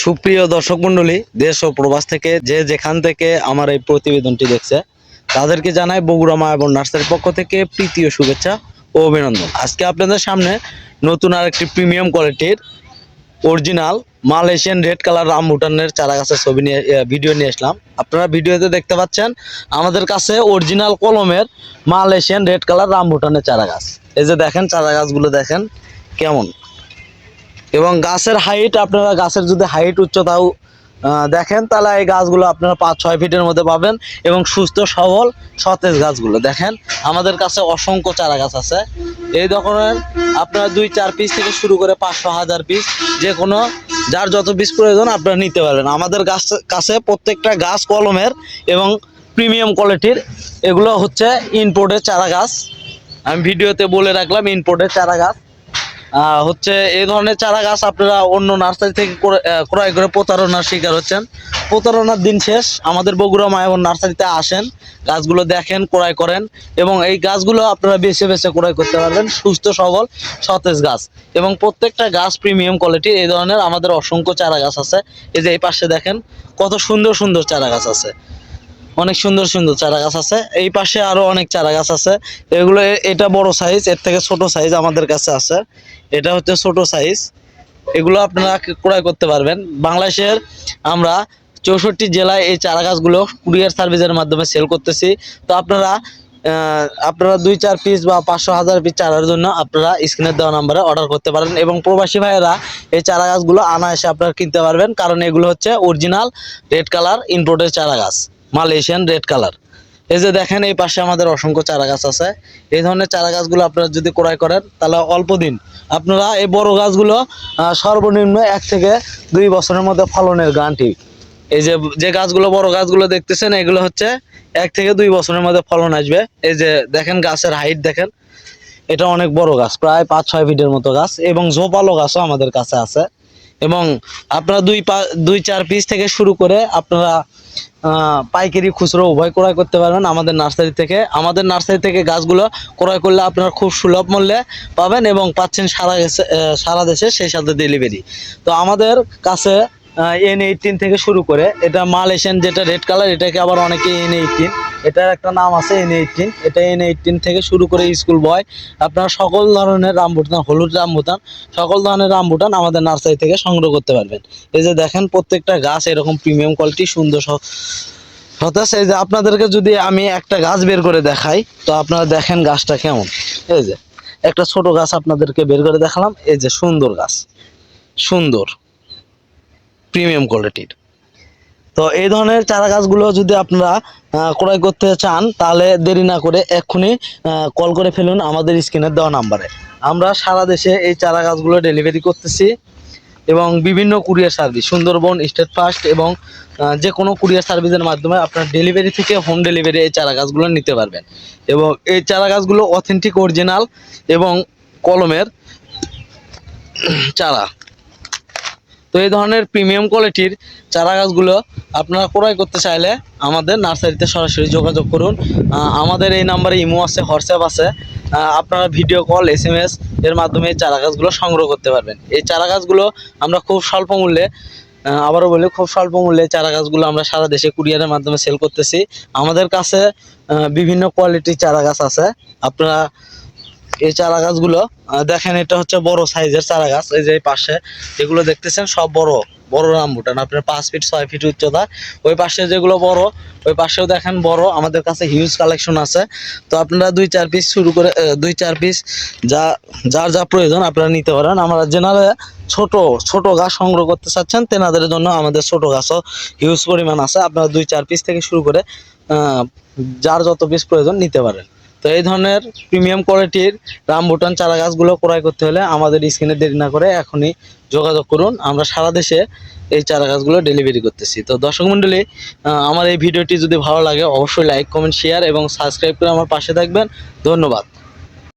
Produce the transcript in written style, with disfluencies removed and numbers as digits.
সুপ্রিয় দর্শক মণ্ডলী, দেশ ও প্রবাস থেকে যে যেখান থেকে আমার এই প্রতিবেদনটি দেখছে তাদেরকে জানাই বগুড়া মায়াবন নার্সারির পক্ষ থেকে প্রীতি ও শুভেচ্ছা ও অভিনন্দন। আজকে আপনাদের সামনে নতুন আরেকটি প্রিমিয়াম কোয়ালিটির অরিজিনাল মালয়েশিয়ান রেড কালার রামবুটানের চারা গাছের ছবি নিয়ে ভিডিও নিয়ে আসলাম। আপনারা ভিডিওতে দেখতে পাচ্ছেন আমাদের কাছে অরিজিনাল কলমের মালয়েশিয়ান রেড কালার রামবুটানের চারা গাছ। এই যে দেখেন চারা গাছগুলো দেখেন কেমন, এবং গাছের হাইট, আপনারা গাছের যদি হাইট উচ্চতাও দেখেন তাহলে এই গাছগুলো আপনারা 5-6 ফিটের মধ্যে পাবেন। এবং সুস্থ সবল সতেজ গাছগুলো দেখেন আমাদের কাছে অসংখ্য চারা গাছ আছে। এই ধরনের আপনারা 2-4 পিস থেকে শুরু করে 500-1000 পিস, যে কোনো যার যত পিস প্রয়োজন আপনারা নিতে পারবেন। আমাদের কাছে প্রত্যেকটা গাছ কলমের এবং প্রিমিয়াম কোয়ালিটির। এগুলো হচ্ছে ইম্পোর্টের চারা গাছ, আমি ভিডিওতে বলে রাখলাম ইম্পোর্টের চারা গাছ। হচ্ছে এই ধরনের চারা গাছ আপনারা অন্য নার্সারি থেকে ক্রয় করে প্রতারণার শিকার হচ্ছেন। প্রতারণার দিন শেষ। আমাদের বগুড়া মায়াবন নার্সারিতে আসেন, গাছগুলো দেখেন, ক্রয় করেন, এবং এই গাছগুলো আপনারা বেছে বেছে ক্রয় করতে পারবেন। সুস্থ সবল সতেজ গাছ এবং প্রত্যেকটা গাছ প্রিমিয়াম কোয়ালিটির। এই ধরনের আমাদের অসংখ্য চারা গাছ আছে। এই যে এই পাশে দেখেন কত সুন্দর সুন্দর চারা গাছ আছে, অনেক সুন্দর সুন্দর চারা গাছ আছে। এই পাশে আরো অনেক চারা গাছ আছে। এগুলো এটা বড় সাইজ, এর থেকে ছোট সাইজ আমাদের কাছে আছে। এটা হচ্ছে ছোট সাইজ। এগুলো আপনারা ক্রয় করতে পারবেন। বাংলাদেশের আমরা 64 জেলায় এই চারা গাছগুলো কুরিয়ার সার্ভিসের মাধ্যমে সেল করতেছি। তো আপনারা 2-4 পিস বা 500-1000 পিস চারার জন্য আপনারা স্ক্রিনের দেওয়া নাম্বারে অর্ডার করতে পারেন। এবং প্রবাসী ভাইয়েরা এই চারা গাছগুলো এসে আপনারা কিনতে পারবেন, কারণ এগুলো হচ্ছে অরিজিনাল রেড কালার ইম্পোর্টের চারা গাছ, মালয়েশিয়ান রেড কালার। এই যে দেখেন এই পাশে আমাদের অসংখ্য চারা গাছ আছে। এই ধরনের চারা গাছগুলো আপনারা যদি ক্রয় করেন তাহলে অল্প দিন আপনারা এই বড় গাছগুলো সর্বনিম্ন 1 থেকে 2 বছরের মধ্যে ফলনের গ্যারান্টি। এই যে গাছগুলো বড় গাছগুলো দেখতেছেন এগুলো হচ্ছে 1 থেকে 2 বছরের মধ্যে ফলন আসবে। এই যে দেখেন গাছের হাইট দেখেন, এটা অনেক বড় গাছ, প্রায় 5-6 ফিটের মতো গাছ, এবং ঝোপালো গাছও আমাদের কাছে আছে। এবং আপনারা 2-4 পিস থেকে শুরু করে আপনারা পাইকারি খুচরো উভয় ক্রয় করতে পারবেন আমাদের নার্সারি থেকে। আমাদের নার্সারি থেকে গাছগুলো ক্রয় করলে আপনারা খুব সুলভ মূল্যে পাবেন এবং পাচ্ছেন সারা দেশে, সেই সাথে ডেলিভারি। তো আমাদের কাছে N18 থেকে শুরু করে, এটা মালয়েশিয়ান যেটা রেড কালার, এটাকে আবার অনেকে N18, এটার একটা নাম আছে N18। এটা N18 থেকে শুরু করে স্কুল বয়, আপনারা সকল ধরনের রামবুটান, হলুদ রামবুটান, সকল ধরনের রামবুটান আমাদের নার্সারি থেকে সংগ্রহ করতে পারবেন। এই যে দেখেন প্রত্যেকটা গাছ এরকম প্রিমিয়াম কোয়ালিটি, সুন্দর সতেজ। এই যে আপনাদেরকে যদি আমি একটা গাছ বের করে দেখাই, তো আপনারা দেখেন গাছটা কেমন। এই যে একটা ছোট গাছ আপনাদেরকে বের করে দেখালাম। এই যে সুন্দর গাছ, সুন্দর প্রিমিয়াম কোয়ালিটির। তো এই ধরনের চারা গাছগুলো যদি আপনারা ক্রয় করতে চান তাহলে দেরি না করে এক্ষুনি কল করে ফেলুন আমাদের স্ক্রিনের দেওয়া নাম্বারে। আমরা সারা দেশে এই চারা গাছগুলো ডেলিভারি করতেছি, এবং বিভিন্ন courier service, Sundarban, state fast, এবং যে কোনো কুরিয়ার সার্ভিসের মাধ্যমে আপনার ডেলিভারি থেকে হোম ডেলিভারি এই চারা গাছগুলো নিতে পারবেন। এবং এই চারা গাছগুলো অথেন্টিক অরিজিনাল এবং কলমের চারা। তো এই ধরনের প্রিমিয়াম কোয়ালিটির চারা গাছগুলো আপনারা ক্রয় করতে চাইলে আমাদের নার্সারিতে সরাসরি যোগাযোগ করুন। আমাদের এই নাম্বারে ইমো আছে, হোয়াটসঅ্যাপ আছে। আপনারা ভিডিও কল, SMS এর মাধ্যমে এই চারা গাছগুলো সংগ্রহ করতে পারবেন। এই চারা গাছগুলো আমরা খুব স্বল্প মূল্যে, আবারও বলি খুব স্বল্প মূল্যে চারা গাছগুলো আমরা সারা দেশে কুরিয়ারের মাধ্যমে সেল করতেছি। আমাদের কাছে বিভিন্ন কোয়ালিটির চারা গাছ আছে। আপনারা এই চারা গাছগুলো দেখেন, এটা হচ্ছে বড় সাইজের চারা গাছ। এই যে পাশে যেগুলো দেখতেছেন সব বড় বড় রামবুটান, আপনার 5 ফিট 6 ফিট উচ্চতা। ওই পাশে যেগুলো বড়, ওই পাশেও দেখেন বড়। আমাদের কাছে হিউজ কালেকশন আছে। তো আপনারা 2-4 পিস শুরু করে 2-4 পিস যার যা প্রয়োজন আপনারা নিতে পারেন। আমরা জেনারেল ছোট ছোট গাছ সংগ্রহ করতে চাচ্ছেন তেনাদের জন্য আমাদের ছোট গাছও হিউজ পরিমাণ আছে। আপনারা 2-4 পিস থেকে শুরু করে যার যত পিস প্রয়োজন নিতে পারেন। তো এই ধরনের প্রিমিয়াম কোয়ালিটির রামবুটান চারা গাছগুলো ক্রয় করতে হলে আমাদের স্ক্রিনে দেরি না করে এখনই যোগাযোগ করুন। আমরা সারা দেশে এই চারা গাছগুলো ডেলিভারি করতেছি। তো দর্শক মণ্ডলী, আমার এই ভিডিওটি যদি ভালো লাগে অবশ্যই লাইক, কমেন্ট, শেয়ার এবং সাবস্ক্রাইব করে আমার পাশে থাকবেন। ধন্যবাদ।